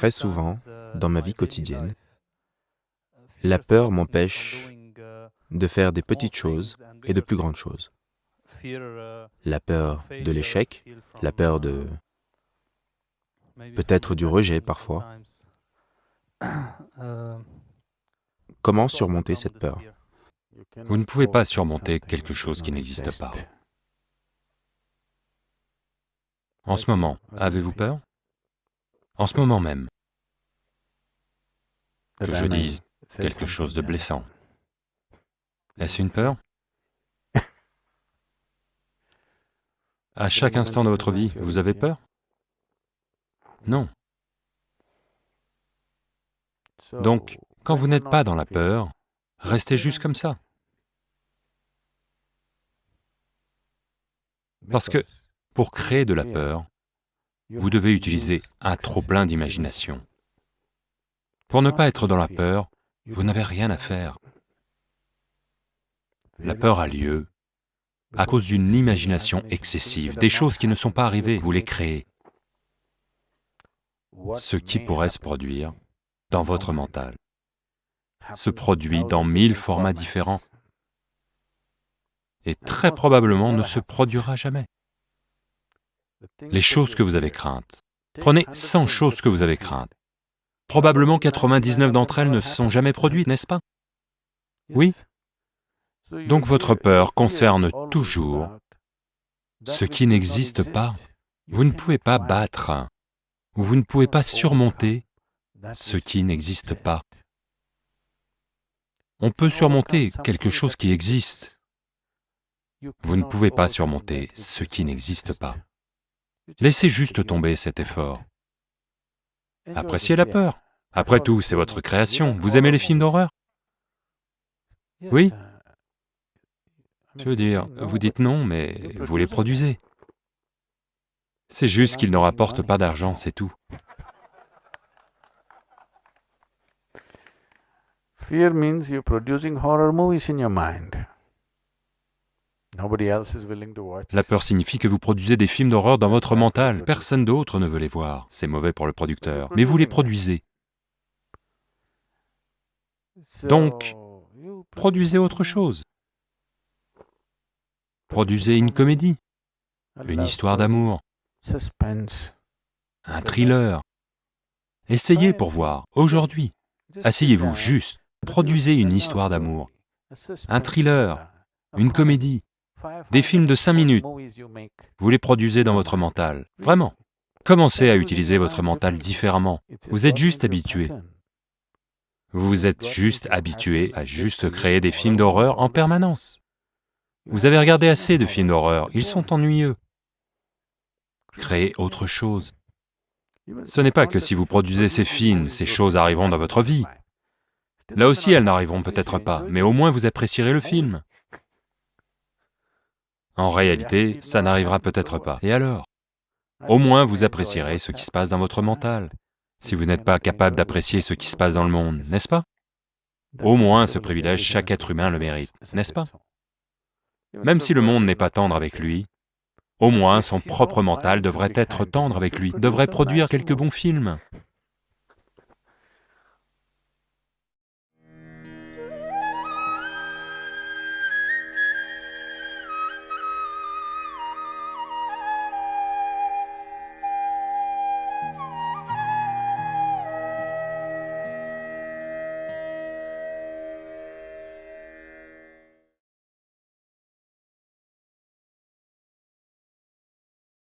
Très souvent, dans ma vie quotidienne, la peur m'empêche de faire des petites choses et de plus grandes choses. La peur de l'échec, la peur de peut-être du rejet parfois. Comment surmonter cette peur? Vous ne pouvez pas surmonter quelque chose qui n'existe pas. En ce moment, avez-vous peur? En ce moment même. Que je dise quelque chose de blessant. Est-ce une peur? À chaque instant de votre vie, vous avez peur? Non. Donc, quand vous n'êtes pas dans la peur, restez juste comme ça. Parce que, pour créer de la peur, vous devez utiliser un trop-plein d'imagination. Pour ne pas être dans la peur, vous n'avez rien à faire. La peur a lieu à cause d'une imagination excessive, des choses qui ne sont pas arrivées, vous les créez. Ce qui pourrait se produire dans votre mental se produit dans 1000 formats différents et très probablement ne se produira jamais. Les choses que vous avez craintes, prenez 100 choses que vous avez craintes. Probablement 99 d'entre elles ne se sont jamais produites, n'est-ce pas? Oui. Donc votre peur concerne toujours ce qui n'existe pas. Vous ne pouvez pas battre, ou vous ne pouvez pas surmonter ce qui n'existe pas. On peut surmonter quelque chose qui existe. Vous ne pouvez pas surmonter ce qui n'existe pas. Laissez juste tomber cet effort. Appréciez la peur. Après tout, c'est votre création. Vous aimez les films d'horreur? Oui? Je veux dire, vous dites non, mais vous les produisez. C'est juste qu'ils ne rapportent pas d'argent, c'est tout. Fear means you're producing horror movies in your mind. Nobody else is willing to watch. La peur signifie que vous produisez des films d'horreur dans votre mental. Personne d'autre ne veut les voir. C'est mauvais pour le producteur. Mais vous les produisez. Donc, produisez autre chose. Produisez une comédie, une histoire d'amour, Suspense. un thriller. Essayez pour voir, aujourd'hui. Asseyez-vous juste, produisez une histoire d'amour, un thriller, une comédie, des films de 5 minutes. Vous les produisez dans votre mental, vraiment. Commencez à utiliser votre mental différemment. Vous êtes juste habitué. Vous êtes juste habitué à juste créer des films d'horreur en permanence. Vous avez regardé assez de films d'horreur, ils sont ennuyeux. Créez autre chose. Ce n'est pas que si vous produisez ces films, ces choses arriveront dans votre vie. Là aussi, elles n'arriveront peut-être pas, mais au moins vous apprécierez le film. En réalité, ça n'arrivera peut-être pas. Et alors? Au moins vous apprécierez ce qui se passe dans votre mental, si vous n'êtes pas capable d'apprécier ce qui se passe dans le monde, n'est-ce pas? Au moins ce privilège, chaque être humain le mérite, n'est-ce pas? Même si le monde n'est pas tendre avec lui, au moins son propre mental devrait être tendre avec lui, devrait produire quelques bons films.